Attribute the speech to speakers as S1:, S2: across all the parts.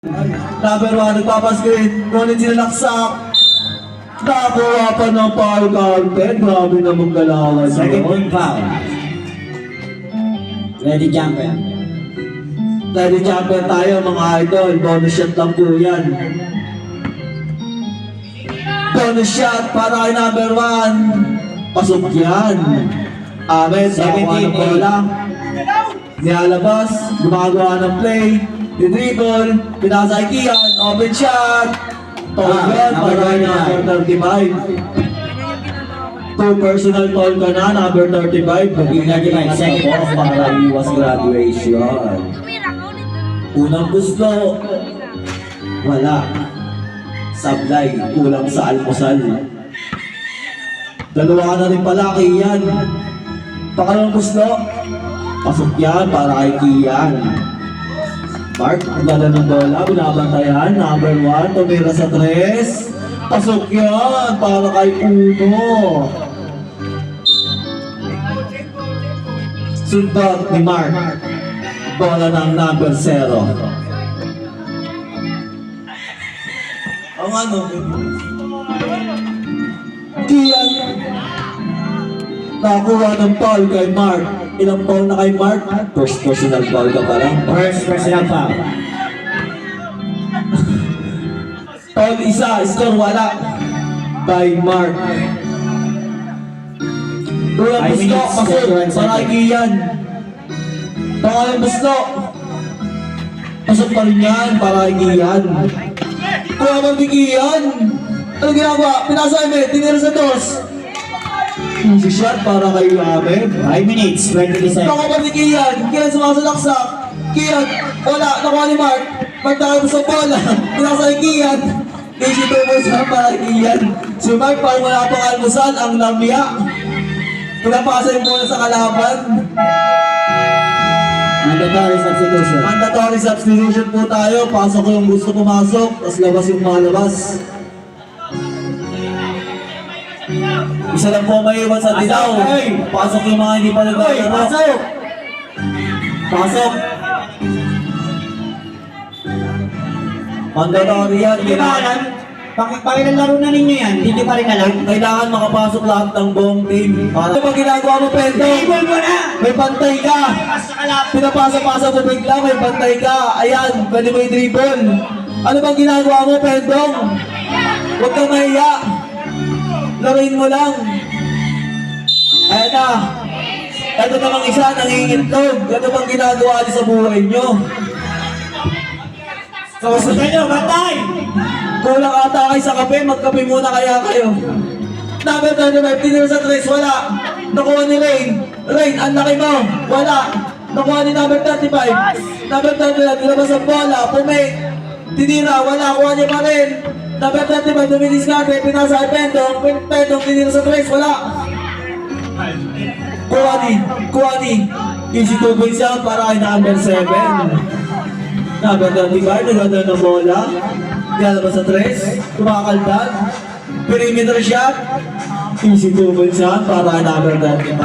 S1: Number 1, nagpapaskrin. Ngunit sinalaksak. Nakakuha pa ng foul counted. Grabe namang galawan.
S2: Second team foul. Ready jumper.
S1: Ready jumper tayo mga idol. Bonus shot lang po yan. Bonus shot para kay number 1. Pasok yan. Ahmed, nakakuha ng bola. Nilalabas, gumagawa ng play. Dribble, pinasa kay Kian, open shot. Togan, para kay number 35. Two personal foul ka na, number 35. Mag-ingat
S2: Second
S1: sa boss para iwas graduation. Unang gusto, wala. Sablay, kulang sa almusal. Dalawa ka na rin pala, Kian. Pangalawang gusto, pasok yan para kay Kian. Mark, ang ganda ng bola, binabantayan, number 1, tumira sa 3. Pasok yan para kay Uno. Sundot ni Mark. Bola ng number 0. Ang ano? Kian. Nakakuha ng foul kay Mark. Ilang foul na kay Mark? First personal foul ka pa lang.
S2: First personal foul.
S1: Foul isa, score wala. By Mark. Unang
S2: 5
S1: busto,
S2: minutes,
S1: pasok,
S2: 21
S1: para kay Kian. Pangalang busto. Pasok pa rin yan, para kay Kian. Kuha man kay Kian. Ano ginagawa? Pinasa Ahmed, tinira sa dos. Easy shot para kay Ahmed.
S2: 5 minutes, 22 seconds.
S1: Nakuha pa ni Kian. Kian sumasalaksak. Kian, wala. Nakuha ni Mark. Mark nakaya sa bola. Pinasa kay Kian. Easy double shot para kay Kian. Si Mark parang wala pang almusal. Ang lamya. Pinapasa yung bola sa kalaban.
S2: Mandatory substitution.
S1: Mandatory substitution po tayo. Pasok yung gusto pumasok. Tapos labas yung mga labas. Isa lang po may iwan sa dilaw. Pasok yung mga hindi pa naglalaro.
S2: Pasok!
S1: Pasok. Mandatory yan.
S2: Hindi ba alam? Pakilalaro na ninyo yan, hindi pa rin alam.
S1: Kailangan makapasok lahat ng buong team. Ano ba ginagawa mo, Pendo?
S2: Table mo na!
S1: May pantay ka.
S2: Sa kalap.
S1: Pinapasa-pasa mo bigla, may pantay ka. Ayan, pwede mo i-dribble. Ano bang ginagawa mo, Pendong? Huwag kang mahiya. Laruin mo lang. Ayan na. Ito namang isa, nangingitlog. Ano bang ginagawa niyo sa buhay niyo?
S2: Kamusta nyo, bantay!
S1: Kulang ata kayo sa kape, magkape muna kaya kayo. Number 25, tinira sa 3, wala. Nakuha ni Rain. Rain, ang laki mo. Wala. Nakuha ni number 35. Number 35, tinabas ang bola. Pumay. Tinira, wala. Kuha niya pa rin. Number 35, dumilis ka. Pinasa kay Pendong. Pendong, tinira sa 3, wala. Kuha ni. Easy 2 points yan para kay number 7. Number 35, naganda ng bola. Lalabas sa 3, kumakaldan. Perimeter shot. Easy 2 points yan para kay number 35.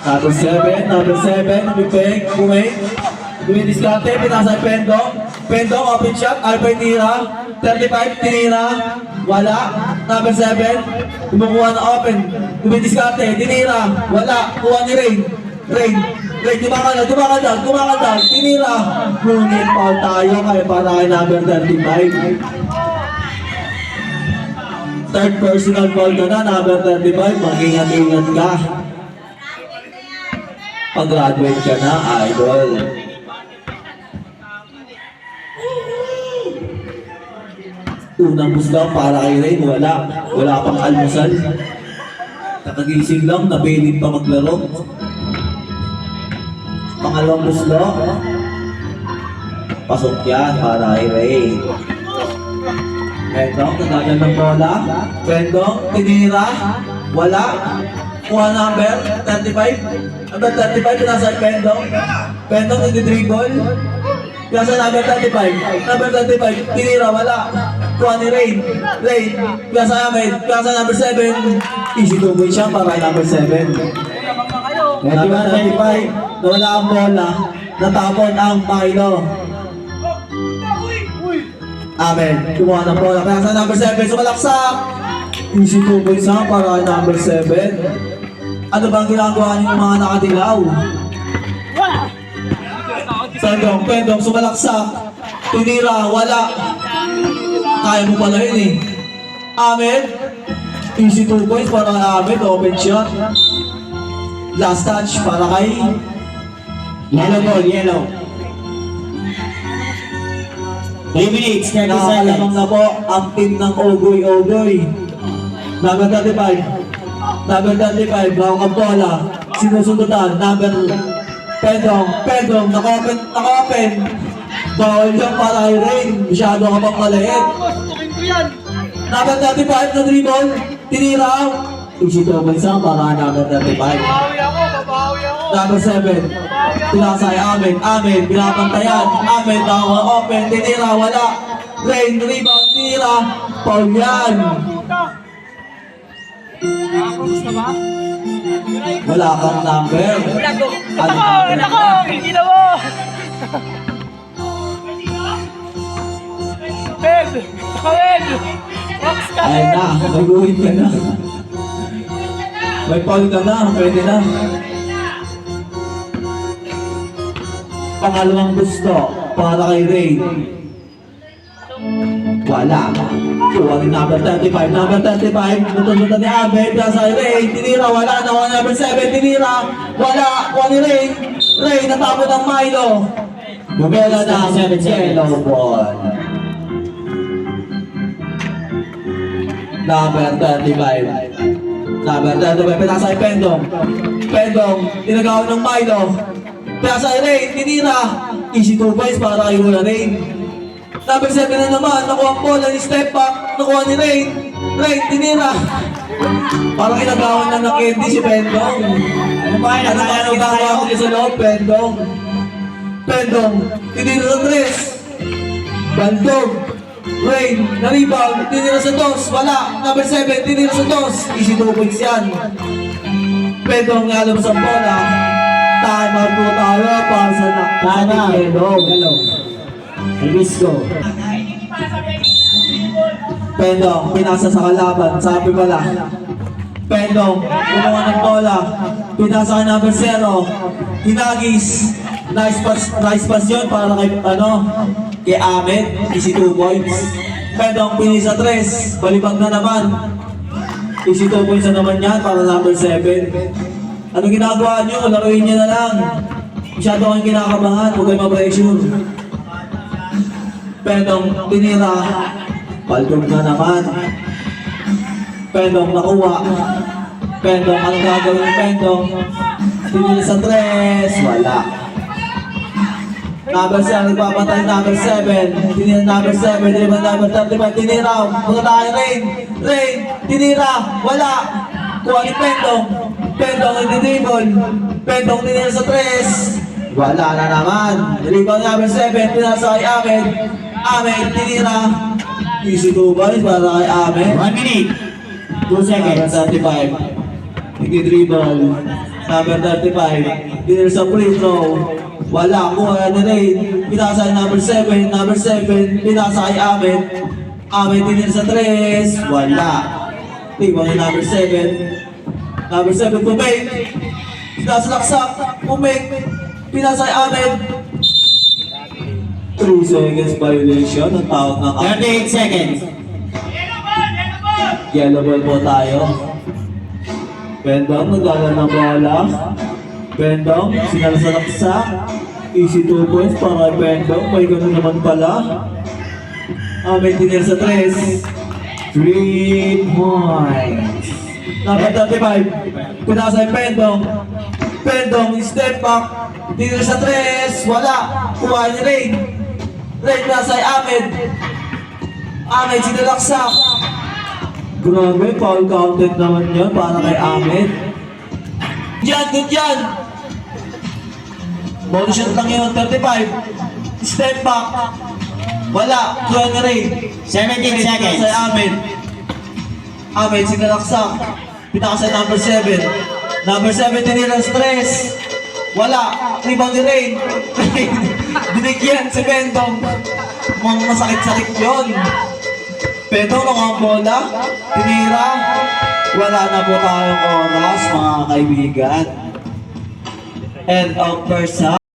S1: Number 7, umipig, kumay. Dumidiskarte, pinasa kay Pendong. Pendong, open shot, Alpay tira. 35, tinira. Wala. Number 7, kumukuha na open. Dumidiskarte, tinira. Wala. Kuha ni Rain. Rain, kumakaldag, tinira. Ngunit foul tayo kaya para kay number 35. Third personal foul ka na, number 35. Mag-ingat-ingat ka. Pag-graduate ka na, idol. Unang busga para kay Rain, wala. Wala pang almusal. Nakagising lang, nabiling pa maglaro. Pangalawang buslo. Pasok yan para kay Ray. Pendong, nagagal ng bola. Pendong, tinira. Wala. Kuha number 35. Number 35, pinasa kay Pendong. Pendong, nag-dribble. Pinasa number 35. Number 35, tinira. Wala. Kuha ni Rain. Rain, pinasa Ahmed. Pinasa number 7. Easy to win siya para kay number 7. Number 35, nawala ang bola, natapon ang Milo. Amen. Kumuha ng bola. Kaya sa number 7, sumalaksak. Easy 2 points na para kay number 7. Ano bang ginagawa niyo mga nakadilaw? Pendong, sumalaksak. Tinira, wala. Kaya mo pala yun eh. Amen. Easy 2 points para kay Amen. Open shot. Last touch para kay
S2: Yellow ball, yellow. 3 minutes, 30
S1: Nakakalamang
S2: seconds.
S1: na po ang team ng Ogoy. Number 35. Number 35, bawang ang bola. Sinusundutan. Number Pendong, naka-open. Bawal yung para kay Rain. Masyado ka pang maliit. Number 35 na dribble. Tinira. Easy 2 points lang para kay number 35. Number 7. Pinasay, Amen, binabantayan. Amen, open, tinira, wala. Rain, rebound, tinira. Paul yan. Wala kang number.
S3: Nako! Hindi na mo! Ben! Ben! Box ka
S1: Ay na, naguhin ka na. May Paul ka na, pwede na. Pangalawang gusto para kay Rain. Wala. Kuha ni number 35. Number 35. Natutunan ni Abel. Kaya sa Rain. Tinira. Wala. Nakuha ni number 7. Tinira. Wala. Kuha ni Rain. Rain. Natapon ng Milo. Bumela na ang yellow ball. Number 35. Number 35. Pinasa kay Pendong. Tinagawa ng Milo. Pinasa kay Rain. Tinira. Easy 2 points para kay Hula Rain. Number 7 na naman, nakuha ang bola ni step back, nakuha ni Rain. Rain, tinira. Parang inagawan na ng candy si Pendong.
S2: Ano ba yun?
S1: Ano gagawa mo sa loob, Pendong? Tinira sa 3. Bandog. Rain, na-rebound, tinira sa 2. Wala. Number 7, tinira sa 2. Easy 2 points yan. Pendong nalabas ang bola. Time out po tayo para sa
S2: Tama.
S1: yellow.
S2: Yellow. Release go.
S1: Pendong, pinasa sa kalaban, sabi pala. Pendong, kumuha ng bola. Pinasa kay number 0. Hinagis. Nice pass yun para kay Ahmed. Easy 2 points. Pendong, pinis sa 3. Balibag na naman. Easy 2 points na naman yan para number 7. Ano ginagawa nyo? Laruin nyo na lang. Masyado kang kinakabahan. Huwag kayo ma-pressure. Pendong, tinira. Baltog na naman. Pendong, nakuha. Pendong, anong gagawin ni Pendong? Tinira sa 3. Wala. Number 7, nagpapatay number 7. Tinira number 7. Tinira number 35. Tinira. Mga tayo, Rain. Tinira. Wala. Kuha ni Pendong. Pendong, nagdi-dribble. Pendong, tinira sa 3. Wala na naman. Rebound number 7. Pinasa kay Ahmed. Ahmed, tinira. Easy 2 points para kay Ahmed.
S2: 1 minute. 2
S1: Number
S2: seconds.
S1: 35. Nagdi-dribble. Number 35. Tinira sa free throw. Wala. Kuha ni Rain. Pinasa kay number 7. Number 7. Pinasa kay Ahmed. Ahmed, tinira sa 3. Wala. Rebound ni number 7. Number 7, Pumake. Pinasa laksak. Pumake. Pinasa kay Ahmed. 3 seconds violation. Ang tawag ng
S2: 38 seconds.
S1: yellow ball po tayo. Pendong, nagdala ng bola. Pendong, sinasalaksak. Easy 2 points para kay Pendong. May ganun naman pala. Ahmed tinir sa 3. 3 points. Number 35. Pinasa kay Pendong. Pendong, step back. Tinir sa 3. Wala. Kuha ni Rain. Rain nasa kay Ahmed. Ahmed sinalaksak. Grabe, foul counted naman yun para kay Ahmed. Good yan! Bonus shot lang yun, 35. Step back. Wala, kuha ni Rain.
S2: 17 seconds.
S1: Sa Ahmed. Ahmed, sinalaksak. Pinaka sa number 7. Number 7, tinira stress. Wala, rebound ni Rain. Binigyan si Pendong. Mga masakit-sakit yun. Pendong nakuha ang bola. Tinira. Wala na po tayong oras, mga kaibigan. End of first half.